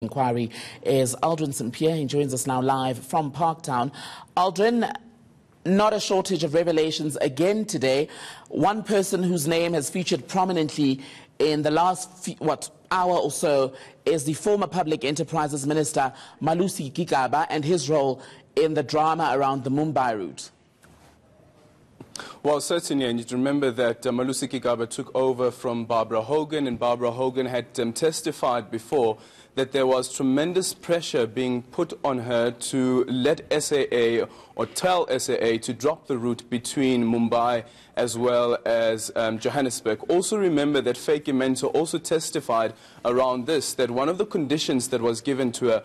Inquiry is Aldrin Sampear. He joins us now live from Parktown. Aldrin, not a shortage of revelations again today. One person whose name has featured prominently in the last hour or so is the former Public Enterprises Minister Malusi Gigaba and his role in the drama around the Mumbai route. Well, certainly, and you remember that Malusi Gigaba took over from Barbara Hogan, and Barbara Hogan had testified before that there was tremendous pressure being put on her to let SAA or tell SAA to drop the route between Mumbai as well as Johannesburg. Also remember that Fake Mentor also testified around this, that one of the conditions that was given to her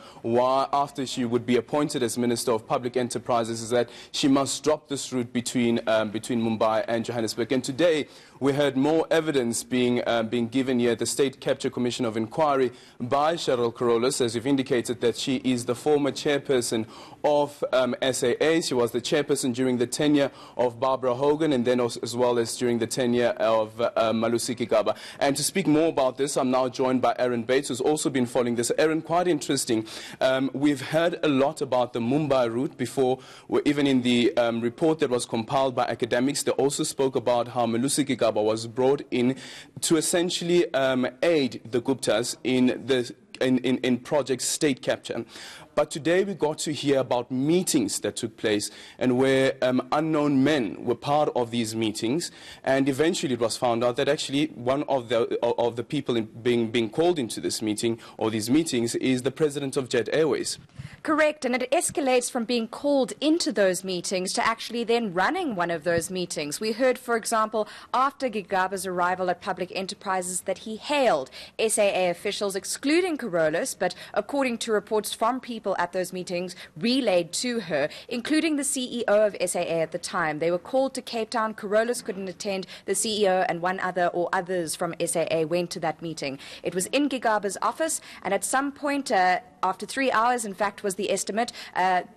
after she would be appointed as Minister of Public Enterprises is that she must drop this route between Mumbai and Johannesburg. And today we heard more evidence being given here at the State Capture Commission of Inquiry by Cheryl, as you've indicated, that she is the former chairperson of SAA. She was the chairperson during the tenure of Barbara Hogan and then as well as during the tenure of Malusi Gigaba. And to speak more about this, I'm now joined by Aaron Bates, who's also been following this. Aaron, quite interesting. We've heard a lot about the Mumbai route before, even in the report that was compiled by academics. They also spoke about how Malusi Gigaba was brought in to essentially aid the Guptas in Project State Capture. But today we got to hear about meetings that took place and where unknown men were part of these meetings, and eventually it was found out that actually one of the people being called into this meeting or these meetings is the president of Jet Airways. Correct, and it escalates from being called into those meetings to actually then running one of those meetings. We heard, for example, after Gigaba's arrival at Public Enterprises that he hailed SAA officials, excluding Carolus, but according to reports from people at those meetings relayed to her, including the CEO of SAA at the time. They were called to Cape Town. Carolus couldn't attend. The CEO and one other or others from SAA went to that meeting. It was in Gigaba's office, and at some point, after 3 hours, in fact, was the estimate,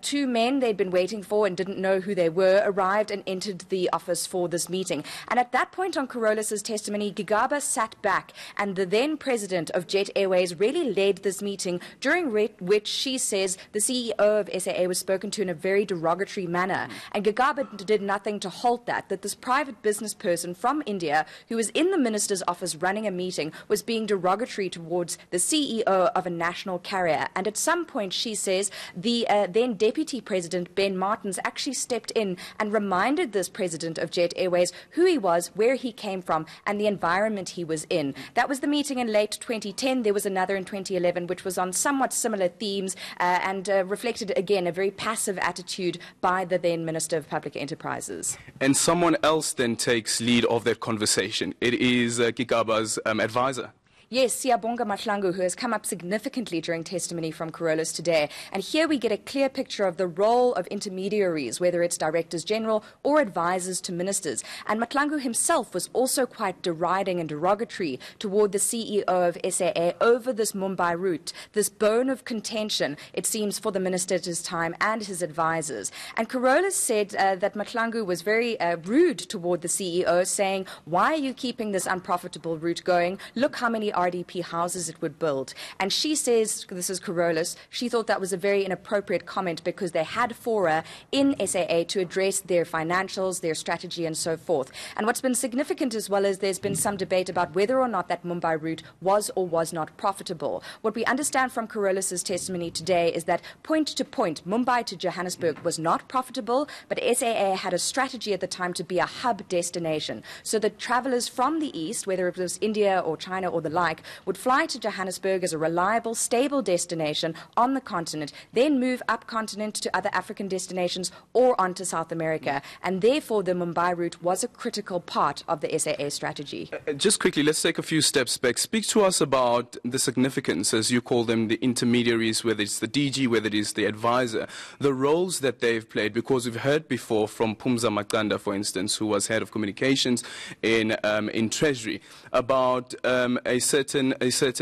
two men they'd been waiting for and didn't know who they were arrived and entered the office for this meeting. And at that point on Carolus's testimony, Gigaba sat back, and the then president of Jet Airways really led this meeting, during which she says the CEO of SAA was spoken to in a very derogatory manner. And Gigaba did nothing to halt that this private business person from India, who was in the minister's office running a meeting, was being derogatory towards the CEO of a national carrier. And at some point, she says, the then Deputy President, Ben Martins, actually stepped in and reminded this President of Jet Airways who he was, where he came from, and the environment he was in. That was the meeting in late 2010. There was another in 2011, which was on somewhat similar themes and reflected, again, a very passive attitude by the then Minister of Public Enterprises. And someone else then takes lead of that conversation. It is Gigaba's advisor. Yes, Siyabonga Mahlangu, who has come up significantly during testimony from Carolus today. And here we get a clear picture of the role of intermediaries, whether it's directors general or advisors to ministers. And Mahlangu himself was also quite deriding and derogatory toward the CEO of SAA over this Mumbai route, this bone of contention, it seems, for the minister at his time and his advisors. And Carolus said that Mahlangu was very rude toward the CEO, saying, "Why are you keeping this unprofitable route going? Look how many RDP houses it would build." And she says, this is Carolus, she thought that was a very inappropriate comment because they had fora in SAA to address their financials, their strategy, and so forth. And what's been significant as well is there's been some debate about whether or not that Mumbai route was or was not profitable. What we understand from Carolus's testimony today is that point to point, Mumbai to Johannesburg was not profitable, but SAA had a strategy at the time to be a hub destination. So that travellers from the east, whether it was India or China or the like, would fly to Johannesburg as a reliable, stable destination on the continent, then move up continent to other African destinations or onto South America. And therefore, the Mumbai route was a critical part of the SAA strategy. Just quickly, let's take a few steps back. Speak to us about the significance, as you call them, the intermediaries, whether it's the DG, whether it is the advisor, the roles that they've played, because we've heard before from Phumza Maqanda, for instance, who was head of communications in Treasury, about a certain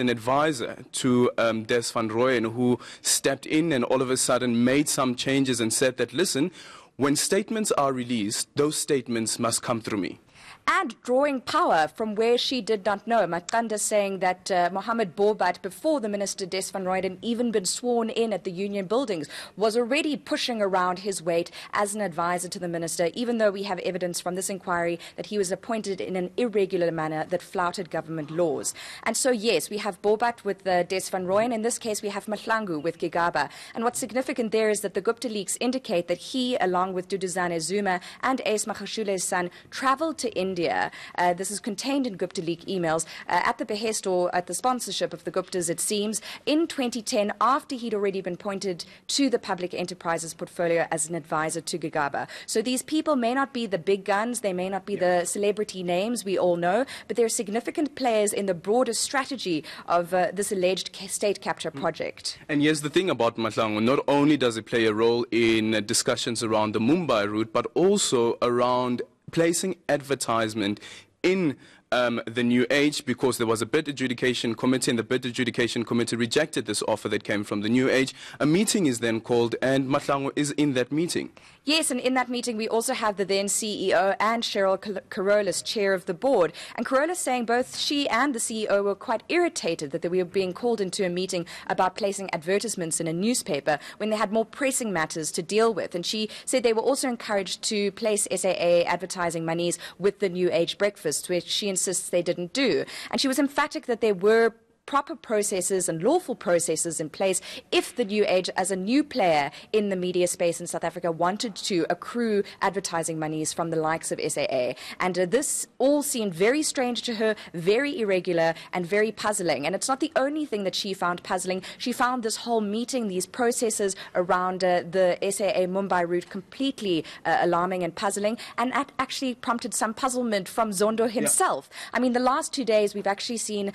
advisor to Des van Rooyen, who stepped in and all of a sudden made some changes and said that, listen, when statements are released, those statements must come through me. and drawing power from where she did not know. Matanda saying that Mohammed Bobat, before the Minister Des van Rooyen had even been sworn in at the union buildings, was already pushing around his weight as an advisor to the minister, even though we have evidence from this inquiry that he was appointed in an irregular manner that flouted government laws. And so, yes, we have Bobat with Des van Rooyen. In this case, we have Mahlangu with Gigaba. And what's significant there is that the Gupta leaks indicate that he, along with Duduzane Zuma and Ace Magashule's son, traveled to India. This is contained in Gupta leak emails at the behest or at the sponsorship of the Guptas, it seems, in 2010, after he'd already been appointed to the public enterprises portfolio as an advisor to Gigaba. So these people may not be the big guns, they may not be the celebrity names we all know, but they're significant players in the broader strategy of this alleged state capture project. And here's the thing about Mahlangu. Not only does it play a role in discussions around the Mumbai route, but also around placing advertisement in the New Age, because there was a bid adjudication committee, and the bid adjudication committee rejected this offer that came from the New Age. A meeting is then called, and Mahlangu is in that meeting. Yes, and in that meeting we also have the then CEO and Cheryl Carolus, chair of the board. And Carolus saying both she and the CEO were quite irritated that they were being called into a meeting about placing advertisements in a newspaper when they had more pressing matters to deal with. And she said they were also encouraged to place SAA advertising monies with the New Age breakfast, which she insists they didn't do. And she was emphatic that there were proper processes and lawful processes in place if the New Age, as a new player in the media space in South Africa, wanted to accrue advertising monies from the likes of SAA. And this all seemed very strange to her, very irregular and very puzzling. And it's not the only thing that she found puzzling. She found this whole meeting, these processes around the SAA Mumbai route completely alarming and puzzling, and that actually prompted some puzzlement from Zondo himself. Yeah. I mean, the last 2 days we've actually seen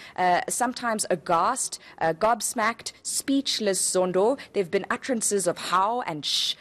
sometimes aghast, gobsmacked, speechless Zondo. There have been utterances of how and shh,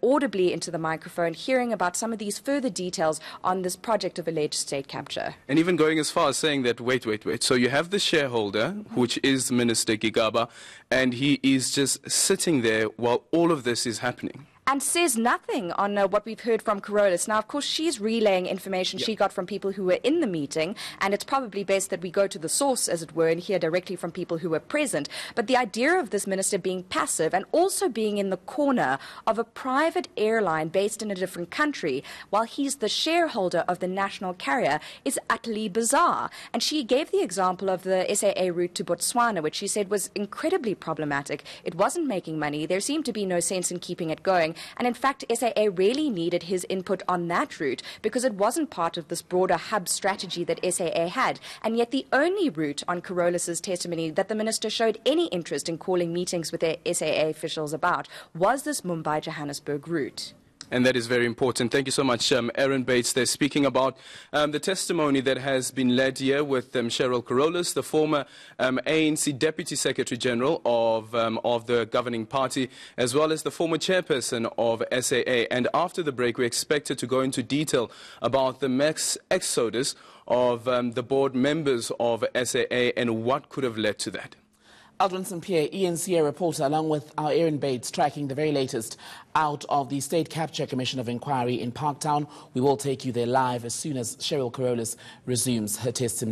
audibly into the microphone, hearing about some of these further details on this project of alleged state capture. And even going as far as saying that, wait. So you have the shareholder, which is Minister Gigaba, and he is just sitting there while all of this is happening. And says nothing on what we've heard from Carolus. Now, of course, she's relaying information she got from people who were in the meeting, and it's probably best that we go to the source, as it were, and hear directly from people who were present. But the idea of this minister being passive and also being in the corner of a private airline based in a different country, while he's the shareholder of the national carrier, is utterly bizarre. And she gave the example of the SAA route to Botswana, which she said was incredibly problematic. It wasn't making money. There seemed to be no sense in keeping it going. And in fact, SAA really needed his input on that route because it wasn't part of this broader hub strategy that SAA had. And yet the only route on Carolus's testimony that the minister showed any interest in calling meetings with the SAA officials about was this Mumbai-Johannesburg route. And that is very important. Thank you so much, Aaron Bates. They're speaking about the testimony that has been led here with Cheryl Carolus, the former ANC Deputy Secretary General of the governing party, as well as the former chairperson of SAA. And after the break, we're expected to go into detail about the mass exodus of the board members of SAA and what could have led to that. Aldrin Sampear, eNCA reporter, along with our Aaron Bates, tracking the very latest out of the State Capture Commission of Inquiry in Parktown. We will take you there live as soon as Cheryl Carolus resumes her testimony.